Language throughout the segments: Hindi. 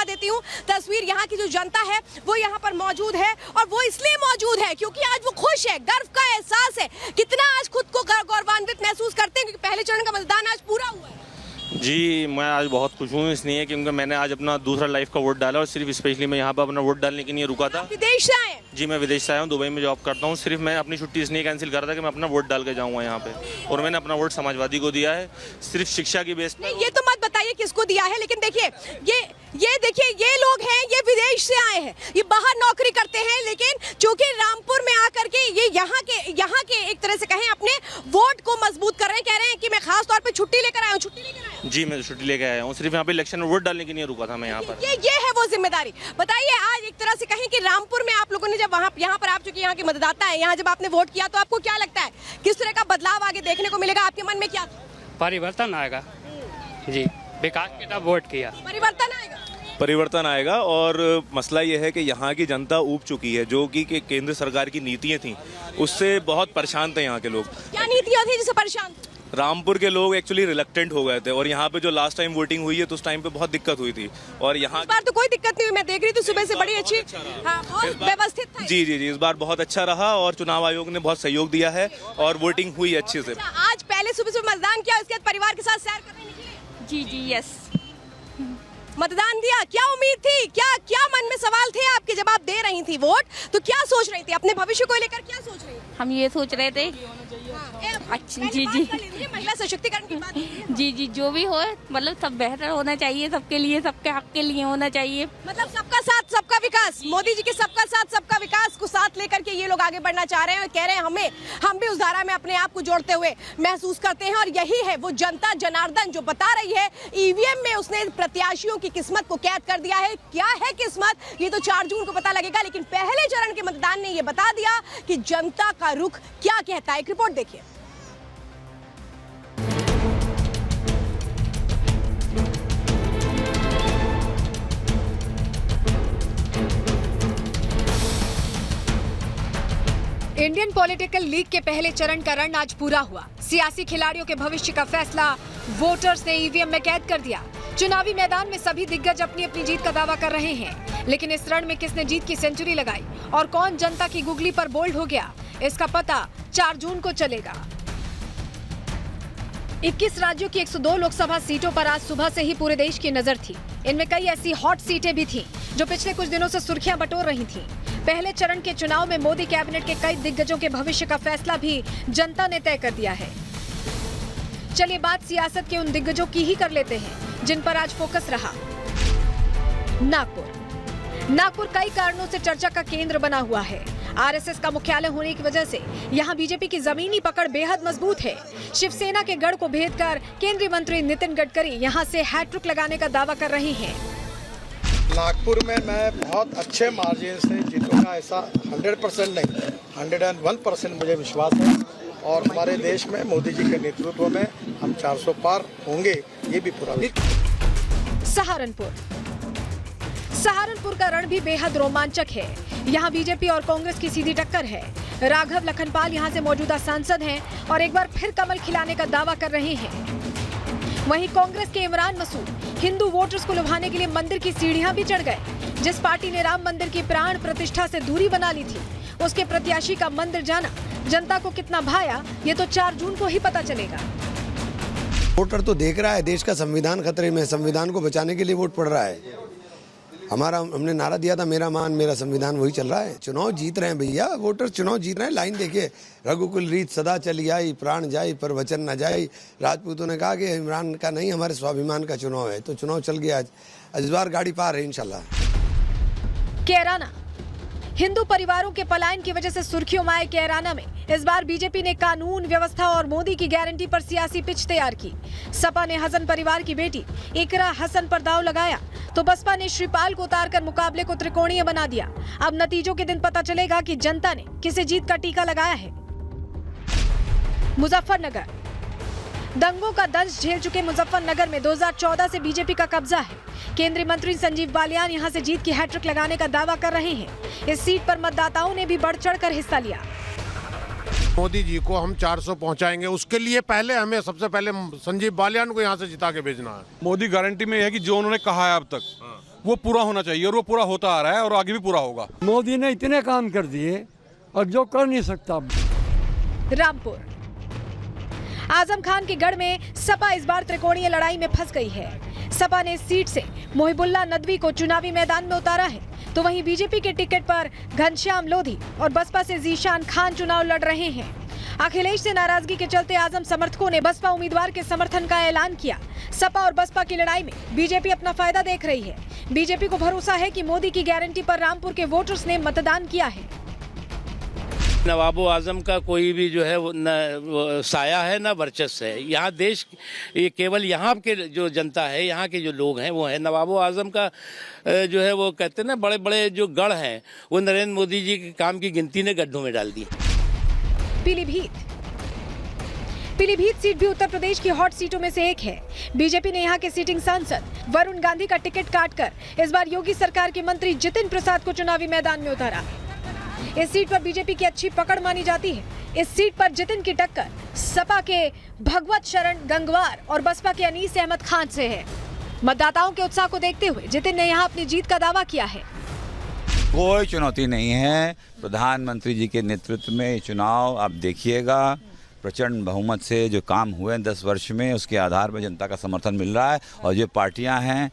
देती हूँ तस्वीर। यहाँ की जो जनता है वो यहाँ पर मौजूद है और वो इसलिए मौजूद है क्योंकि आज वो खुश है, गर्व का एहसास है। कितना आज खुद को गौरवान्वित महसूस करते हैं क्योंकि पहले चरण का मतदान आज पूरा हुआ है। जी, मैं आज बहुत खुश हूँ इसलिए क्योंकि मैंने आज अपना दूसरा लाइफ का वोट डाला और सिर्फ स्पेशली मैं यहाँ पर अपना वोट डालने के लिए रुका था। विदेश से आए? जी, मैं विदेश से आया हूँ, दुबई में जॉब करता हूँ। सिर्फ मैं अपनी छुट्टी इसलिए कैंसिल कर रहा था कि मैं अपना वोट डाल के जाऊँगा यहाँ पे, और मैंने अपना वोट समाजवादी को दिया है सिर्फ शिक्षा की बेस पर। ये तो मत बताइए किसको दिया है, लेकिन देखिए ये देखिए ये लोग हैं, ये विदेश से आए हैं, ये बाहर नौकरी करते हैं, लेकिन चूंकि रामपुर में आकर के ये यहाँ के एक तरह से कहें अपने वोट को मजबूत कर रहे हैं। कह रहे हैं कि मैं खास तौर पे छुट्टी लेकर आया हूँ, छुट्टी लेकर आया हूँ। जी, मैं छुट्टी लेकर आया हूँ, सिर्फ यहाँ पे इलेक्शन में वोट डालने के लिए रुका था मैं यहाँ पर। ये है वो जिम्मेदारी। बताइए आज एक तरह से कहें कि रामपुर में आप लोगों ने जब यहाँ पर आप चूंकि यहाँ के मतदाता है, यहाँ जब आपने वोट किया तो आपको क्या लगता है किस तरह का बदलाव आगे देखने को मिलेगा? आपके मन में क्या परिवर्तन आएगा? जी, विकास की तरफ वोट किया, परिवर्तन आएगा। और मसला ये है कि यहाँ की जनता ऊब चुकी है, जो कि केंद्र सरकार की नीतियाँ थी उससे बहुत परेशान थे यहाँ के लोग। क्या नीतियाँ थी जिससे परेशान? रामपुर के लोग एक्चुअली रिलक्टेंट हो गए थे, और यहाँ पे जो लास्ट टाइम वोटिंग हुई है तो उस टाइम पे बहुत दिक्कत हुई थी, और यहाँ इस बार तो कोई दिक्कत नहीं हुई। मैं देख रही थी सुबह से बड़ी अच्छी व्यवस्थित था। जी जी जी, इस बार बहुत अच्छा रहा और चुनाव आयोग ने बहुत सहयोग दिया है और वोटिंग हुई अच्छे से। आज पहले सुबह मतदान किया, उसके बाद परिवार के साथ सैर करने निकले? जी यस, मतदान दिया। क्या उम्मीद थी, क्या मन में सवाल थे आपके जब आप दे रही थी वोट? तो क्या सोच रही थी अपने भविष्य को लेकर, क्या सोच रही थी? हम ये सोच रहे थे अच्छा जी महिला सशक्तिकरण की बात जी जो भी हो, मतलब सब बेहतर होना चाहिए, सबके लिए, सबके हक के लिए होना चाहिए। मतलब सबका साथ सबका विकास, मोदी जी के सबका साथ सबका विकास को साथ लेकर के ये लोग आगे बढ़ना चाह रहे हैं और कह रहे हैं हम भी उस धारा में अपने आप को जोड़ते हुए महसूस करते हैं। और यही है वो जनता जनार्दन जो बता रही है ईवीएम में उसने प्रत्याशियों की किस्मत को कैद कर दिया है। क्या है किस्मत ये तो 4 जून को पता लगेगा, लेकिन पहले चरण के मतदान ने ये बता दिया कि जनता का रुख क्या कहता है। एक रिपोर्ट देखिए। इंडियन पॉलिटिकल लीग के पहले चरण का रण आज पूरा हुआ। सियासी खिलाड़ियों के भविष्य का फैसला वोटर्स ने ईवीएम में कैद कर दिया। चुनावी मैदान में सभी दिग्गज अपनी अपनी जीत का दावा कर रहे हैं, लेकिन इस रण में किसने जीत की सेंचुरी लगाई और कौन जनता की गुगली पर बोल्ड हो गया, इसका पता 4 जून को चलेगा। 21 राज्यों की 102 लोकसभा सीटों पर आज सुबह से ही पूरे देश की नजर थी। इनमें कई ऐसी हॉट सीटें भी थीं जो पिछले कुछ दिनों से सुर्खियां बटोर रही थीं। पहले चरण के चुनाव में मोदी कैबिनेट के कई दिग्गजों के भविष्य का फैसला भी जनता ने तय कर दिया है। चलिए बात सियासत के उन दिग्गजों की ही कर लेते हैं जिन पर आज फोकस रहा। नागपुर कई कारणों से चर्चा का केंद्र बना हुआ है। आरएसएस का मुख्यालय होने की वजह से यहाँ बीजेपी की जमीनी पकड़ बेहद मजबूत है। शिवसेना के गढ़ को भेदकर केंद्रीय मंत्री नितिन गडकरी यहाँ से हैट्रिक लगाने का दावा कर रहे हैं। नागपुर में मैं बहुत अच्छे मार्जिन से जीतूंगा, ऐसा 100% नहीं 101% मुझे विश्वास है। और हमारे देश में मोदी जी के नेतृत्व में हम 400 पार होंगे, ये भी पूरा। सहारनपुर का रण भी बेहद रोमांचक है। यहाँ बीजेपी और कांग्रेस की सीधी टक्कर है। राघव लखनपाल यहाँ से मौजूदा सांसद हैं और एक बार फिर कमल खिलाने का दावा कर रहे हैं। वहीं कांग्रेस के इमरान मसूद हिंदू वोटर्स को लुभाने के लिए मंदिर की सीढ़ियां भी चढ़ गए। जिस पार्टी ने राम मंदिर की प्राण प्रतिष्ठा से दूरी बना ली थी, उसके प्रत्याशी का मंदिर जाना जनता को कितना भाया, ये तो 4 जून को ही पता चलेगा। वोटर तो देख रहा है देश का संविधान खतरे में, संविधान को बचाने के लिए वोट पड़ रहा है। हमने नारा दिया था मेरा मान मेरा संविधान, वही चल रहा है। चुनाव जीत रहे हैं भैया, वोटर चुनाव जीत रहे हैं। लाइन देखिए, रघुकुल रीत सदा चली आई, प्राण जाई पर वचन न जाई। राजपूतों ने कहा कि इमरान का नहीं, हमारे स्वाभिमान का चुनाव है, तो चुनाव चल गया। आज इस बार गाड़ी पार है इंशाल्लाह। कैराना हिंदू परिवारों के पलायन की वजह से सुर्खियों में आए कैराना में इस बार बीजेपी ने कानून व्यवस्था और मोदी की गारंटी पर सियासी पिच तैयार की। सपा ने हसन परिवार की बेटी इकरा हसन पर दांव लगाया तो बसपा ने श्रीपाल को उतारकर मुकाबले को त्रिकोणीय बना दिया। अब नतीजों के दिन पता चलेगा कि जनता ने किसे जीत का टीका लगाया है। मुजफ्फरनगर दंगों का दंश झेल चुके मुजफ्फरनगर में 2014 से बीजेपी का कब्जा है। केंद्रीय मंत्री संजीव बालियान यहां से जीत की हैट्रिक लगाने का दावा कर रहे हैं। इस सीट पर मतदाताओं ने भी बढ़ चढ़कर हिस्सा लिया। मोदी जी को हम 400 पहुंचाएंगे, उसके लिए पहले हमें सबसे पहले संजीव बालियान को यहां से जिता के भेजना है। मोदी गारंटी में है कि जो उन्होंने कहा है अब तक वो पूरा होना चाहिए और वो पूरा होता आ रहा है और आगे भी पूरा होगा। मोदी ने इतने काम कर दिए और जो कर नहीं सकता। रामपुर आजम खान के गढ़ में सपा इस बार त्रिकोणीय लड़ाई में फंस गई है। सपा ने इस सीट से मोहिबुल्ला नदवी को चुनावी मैदान में उतारा है, तो वहीं बीजेपी के टिकट पर घनश्याम लोधी और बसपा से जीशान खान चुनाव लड़ रहे हैं। अखिलेश से नाराजगी के चलते आजम समर्थकों ने बसपा उम्मीदवार के समर्थन का ऐलान किया। सपा और बसपा की लड़ाई में बीजेपी अपना फायदा देख रही है। बीजेपी को भरोसा है कि मोदी की गारंटी पर रामपुर के वोटर्स ने मतदान किया है। नवाबो आजम का कोई भी जो है वो न साया है न वर्चस्व है। यहाँ देश ये केवल यहाँ के जो जनता है, यहाँ के जो लोग हैं वो है। नवाबो आजम का जो है वो कहते हैं ना, बड़े बड़े जो गढ़ हैं वो नरेंद्र मोदी जी के काम की गिनती ने गड्ढों में डाल दी। पीलीभीत सीट भी उत्तर प्रदेश की हॉट सीटों में से एक है। बीजेपी ने यहाँ के सिटिंग सांसद वरुण गांधी का टिकट काटकर इस बार योगी सरकार के मंत्री जितिन प्रसाद को चुनावी मैदान में उतारा। इस सीट पर बीजेपी की अच्छी पकड़ मानी जाती है। इस सीट पर जितिन की टक्कर सपा के भगवत शरण गंगवार और बसपा के अनीस अहमद खान से है। मतदाताओं के उत्साह को देखते हुए जितिन ने यहाँ अपनी जीत का दावा किया है। कोई चुनौती नहीं है। प्रधानमंत्री जी के नेतृत्व में ये चुनाव आप देखिएगा, प्रचंड बहुमत से जो काम हुए 10 वर्ष में उसके आधार पर जनता का समर्थन मिल रहा है। और जो पार्टियां हैं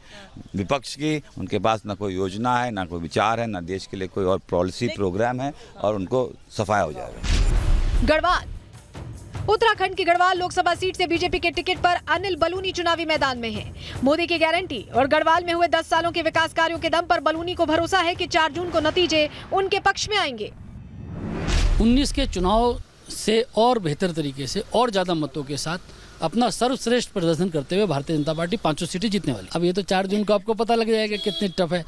विपक्ष की, उनके पास ना कोई योजना है, ना कोई विचार है, ना देश के लिए कोई और पॉलिसी प्रोग्राम है और उनको सफाया हो जाएगा। गढ़वाल उत्तराखंड की गढ़वाल लोकसभा सीट से बीजेपी के टिकट पर अनिल बलूनी चुनावी मैदान में है। मोदी की गारंटी और गढ़वाल में हुए 10 सालों के विकास कार्यों के दम पर बलूनी को भरोसा है कि 4 जून को नतीजे उनके पक्ष में आएंगे। 19 के चुनाव से और बेहतर तरीके से और ज्यादा मतों के साथ अपना सर्वश्रेष्ठ प्रदर्शन करते हुए भारतीय जनता पार्टी 500 सीटें जीतने वाली। अब ये तो 4 जून को आपको पता लग जाएगा कितनी टफ है।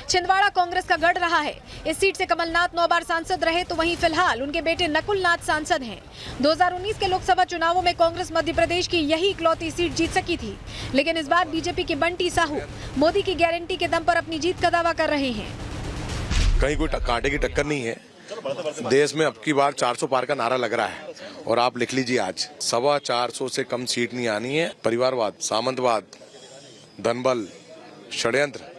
छिंदवाड़ा कांग्रेस का गढ़ रहा है। इस सीट से कमलनाथ 9 बार सांसद रहे, तो वहीं फिलहाल उनके बेटे नकुल नाथ सांसद हैं। 2019 के लोकसभा चुनावों में कांग्रेस मध्य प्रदेश की यही इकलौती सीट जीत सकी थी, लेकिन इस बार बीजेपी के बंटी साहू मोदी की गारंटी के दम पर अपनी जीत का दावा कर रहे हैं। कहीं कोई कांटे की टक्कर नहीं है। देश में अब की बार 400 पार का नारा लग रहा है और आप लिख लीजिए आज 425 से कम सीट नहीं आनी है। परिवारवाद, सामंतवाद, धनबल, षड्यंत्र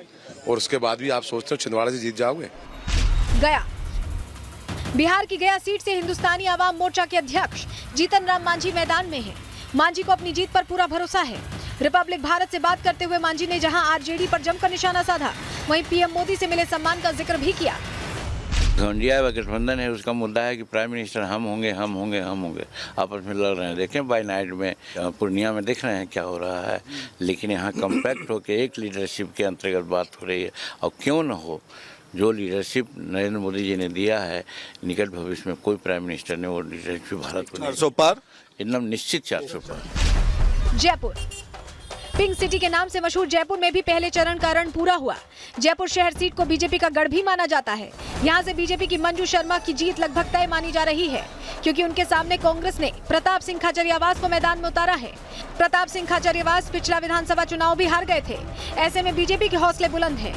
और उसके बाद भी आप सोचते हो छिंदवाड़ा से जीत जाओगे। गया बिहार की गया सीट से हिंदुस्तानी आवाम मोर्चा के अध्यक्ष जीतन राम मांझी मैदान में हैं। मांझी को अपनी जीत पर पूरा भरोसा है। रिपब्लिक भारत से बात करते हुए मांझी ने जहां आरजेडी पर जमकर निशाना साधा, वहीं पीएम मोदी से मिले सम्मान का जिक्र भी किया। इंडिया गठबंधन है, उसका मुद्दा है कि प्राइम मिनिस्टर हम होंगे आपस में लड़ रहे हैं। देखें बाय नाइट में पूर्णिया में देख रहे हैं क्या हो रहा है, लेकिन यहाँ कम्पैक्ट होकर एक लीडरशिप के अंतर्गत बात हो रही है। और क्यों न हो, जो लीडरशिप नरेंद्र मोदी जी ने दिया है, निकट भविष्य में कोई प्राइम मिनिस्टर ने वो लीडरशिप भारत को 400 पार एकदम निश्चित 400 पार। जयपुर पिंक सिटी के नाम से मशहूर जयपुर में भी पहले चरण का रण पूरा हुआ। जयपुर शहर सीट को बीजेपी का गढ़ भी माना जाता है। यहां से बीजेपी की मंजू शर्मा की जीत लगभग तय मानी जा रही है, क्योंकि उनके सामने कांग्रेस ने प्रताप सिंह खाचरियावास को मैदान में उतारा है। प्रताप सिंह खाचरियावास पिछला विधानसभा चुनाव भी हार गए थे। ऐसे में बीजेपी के हौसले बुलंद हैं।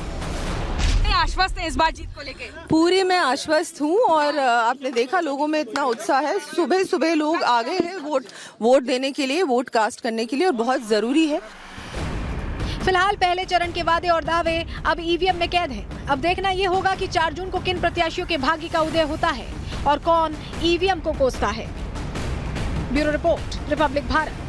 आश्वस्त है इस बार जीत को लेकर? पूरी मैं आश्वस्त हूँ और आपने देखा लोगों में इतना उत्साह है। सुबह सुबह लोग आ गए हैं वोट देने के लिए, वोट कास्ट करने के लिए, और बहुत जरूरी है। फिलहाल पहले चरण के वादे और दावे अब ईवीएम में कैद हैं। अब देखना ये होगा कि 4 जून को किन प्रत्याशियों के भाग्य का उदय होता है और कौन ईवीएम को कोसता है। Bureau report, Republic Bharat.